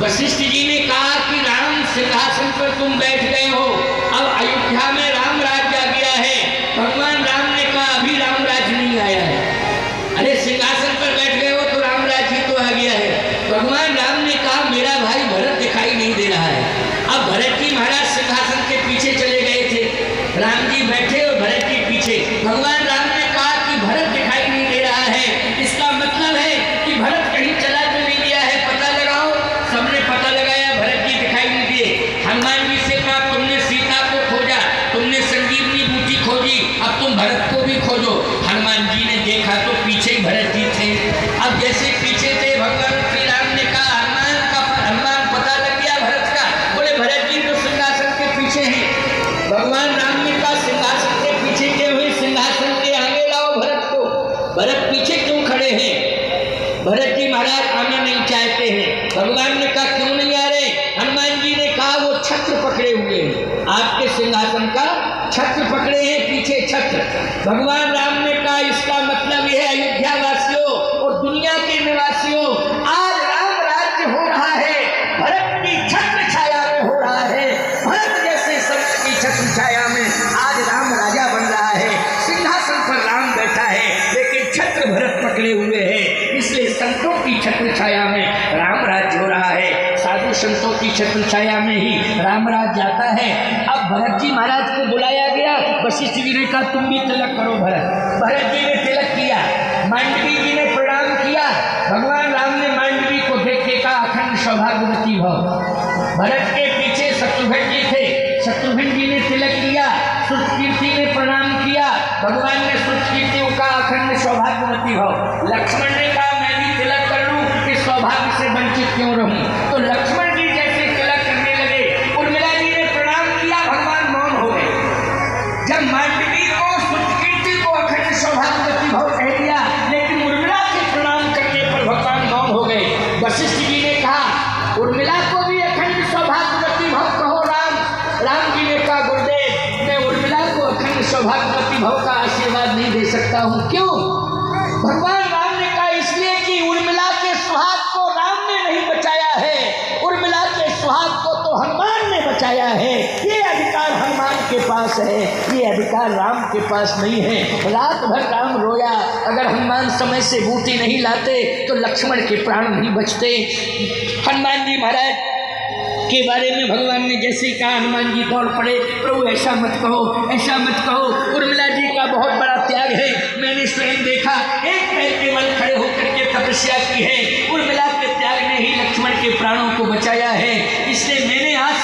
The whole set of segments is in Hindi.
वशिष्ठ जी ने कहा कि राम सिंहासन पर तुम बैठ गए हो, अब अयोध्या में राम राज्य आ गया है। भगवान राम ने कहा अभी राम राज्य नहीं आया है। अरे सिंहासन पर बैठ गए हो तो राम राज्य ही तो आ गया है। भगवान राम ने कहा मेरा भाई भरत दिखाई नहीं दे रहा है। अब भरत जी महाराज सिंहासन के पीछे चले गए थे, राम जी बैठे और भरत जी पीछे। भगवान राम ने कहा कि भरत दिखाई नहीं दे रहा है, इसका मतलब है कि भरत कहीं चला तो नहीं गया है, पता लगाओ। सबने पता लगाया, भरत जी दिखाई नहीं दिए। हनुमान जी से कहा तुमने सीता को खोजा, तुमने संजीवनी बूटी खोजी, अब तुम भरत को भी खोजो। हनुमान जी ने देखा तो पीछे ही भरत जी थे। अब जैसे पीछे थे, भगवान श्री राम ने कहा हनुमान पता लग गया भरत का। बोले भरत जी तो सिंहासन के पीछे हैं। भगवान राम ने कहा सिंहासन के पीछे क्यों हुए, सिंहासन के आगे लाओ भरत को। भरत पीछे क्यों खड़े हैं? भरत जी महाराज आना नहीं चाहते हैं। भगवान ने कहा क्यों नहीं आ रहे? हनुमान जी ने कहा वो छत्र पकड़े हुए हैं, आपके सिंहासन का छत्र पकड़े हैं, पीछे छत्र। भगवान राम ने कहा इसका मतलब यह है अयोध्या वासियों और दुनिया के निवासियों, आज राम राज्य हो रहा है, भरत की छत्र छाया में हो रहा है। भरत जैसे संत की छत्र छाया में आज राम राजा बन रहा है, सिंहासन पर राम बैठा है, लेकिन छत्र भरत पकड़े हुए हैं। इसलिए संतों की छत्र छाया में राम राज्य हो रहा है, साधु संतों की छत्र छाया में ही राम राज्य जाता है। अब भरत जी महाराज को बुलाया गया। वशिष्ठ जी ने कहा तुम भी तिलक करो भरत। भरत जी ने तिलक किया, मांडवी जी ने प्रणाम किया। भगवान राम ने मांडवी को देख के कहा अखंड सौभाग्यवती भव। भरत के पीछे शत्रुघ्न जी थे, शत्रुघ्न जी ने तिलक किया। श्रुतकीर्ति ने प्रणाम किया, भगवान ने श्रुतकीर्ति को कहा अखंड सौभाग्यवती भव। लक्ष्मण ने कहा मैं भी तिलक कर लूं कि सौभाग्य से वंचित क्यों रहूं। तो लक्ष्मण जी जैसे तिलक करने लगे, उर्मिला जी ने प्रणाम किया, भगवान मौन हो गए। जब मांडवी को श्रुतकीर्ति को अखंड सौभाग्यवती भव कह दिया, लेकिन उर्मिला के प्रणाम करने पर भगवान मौन हो गए। वशिष्ठ जी ने कहा उर्मिला को भी अखंड सौभाग्यवती भव कहो राम। राम जी ने कहा गुरुदेव मैं उर्मिला को अखंड सौभाग्यवती भव का आशीर्वाद नहीं दे सकता हूँ। क्यों? भगवान राम ने कहा इसलिए कि उर्मिला के सुहाग को राम ने नहीं बचाया है, उर्मिला के सुहाग को तो हनुमान ने बचाया है। ये अधिकार हनुमान के पास है, ये अधिकार राम के पास नहीं है। रात भर राम रोया, अगर हनुमान समय से बूटी नहीं लाते तो लक्ष्मण के प्राण नहीं बचते। हनुमान जी महाराज के बारे में भगवान ने जैसे कहा, हनुमान जी दौड़ पड़े, प्रभु ऐसा मत कहो, ऐसा मत कहो, उर्मिला जी का बहुत बड़ा त्याग है, मैंने स्वयं देखा, एक पैर के बल खड़े होकर के तपस्या की है, उर्मिला के त्याग ने ही लक्ष्मण के प्राणों को बचाया है। इसलिए मैंने आज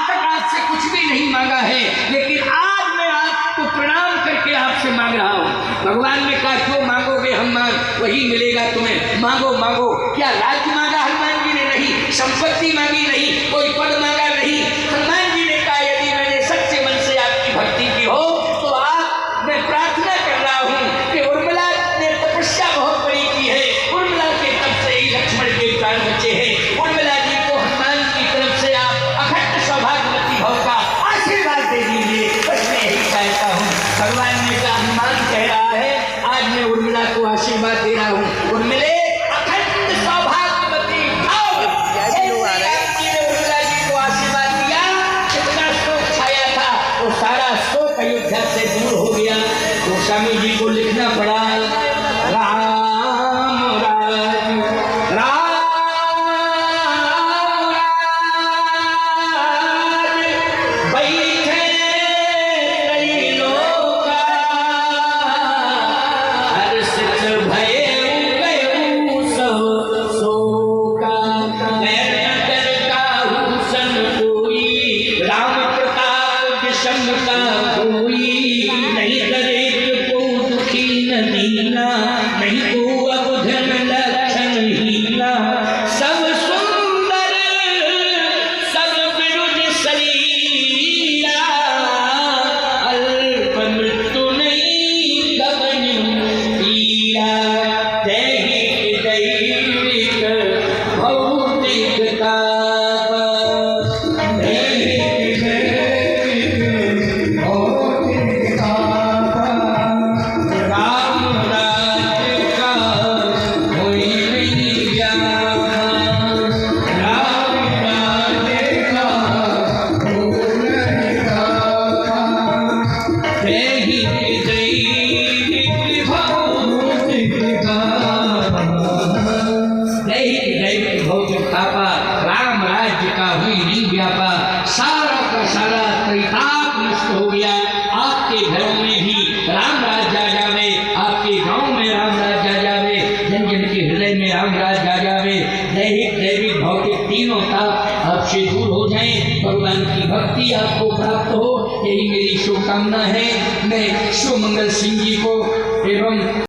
तक आपसे कुछ भी नहीं मांगा है, लेकिन आज मैं आपको प्रणाम करके आपसे मांग रहा हूँ। भगवान ने कहा जो मांगोगे हनुमान वही मिलेगा तुम्हें, मांगो मांगो। क्या राज्य मांगा हनुमान जी ने? नहीं। संपत्ति मांगी? नहीं। कोई पद मांगा? नहीं। हनुमान जी ने कहा यदि मैंने सच्चे मन से आपकी भक्ति की हो तो आप मैं प्रार्थना कर रहा हूँ कि उर्मिला ने तपस्या बहुत बड़ी की है, उर्मिला के तप से ही लक्ष्मण के प्राण बचे हैं। उर्मिला जी को हनुमान की तरफ से आप अखंड सौभाग्यवती भव का आशीर्वाद दे दीजिए, बस मैं यही चाहता हूँ। भगवान ने कहा हनुमान कह रहा है आज मैं उर्मिला को आशीर्वाद दे रहा हूँ, उर्मिले अखंड सौभाग्यवती भव। उर्मिला जी को आशीर्वाद दिया, कितना शोक छाया था वो सारा शोक अयोध्या से दूर हो गया। गोस्वामी जी को लिखना पड़ा राम राज राम बैठे त्रैलोका, हर्षित भये गयो सब शोका। नगर काहू सन कोई, राम प्रताप विषमता कोई, नहीं करे को दुखी न दीना, नहीं को अवधन लक्षण हीना। सब सुंदर सब विरुद्ध शरीरा, अल्प मृत्यु नहीं गगन पीरा। दैहिक दैविक भौतिकता, दैहिक दैविक भौतिकता, राम राज्य का कोई नहीं ज्ञान, राम दैविक भौतिक तीनों ताप आपसे दूर हो जाएं, भगवान की भक्ति आपको प्राप्त हो, यही मेरी शुभकामना है। मैं शिवमंगल सिंह जी को एवं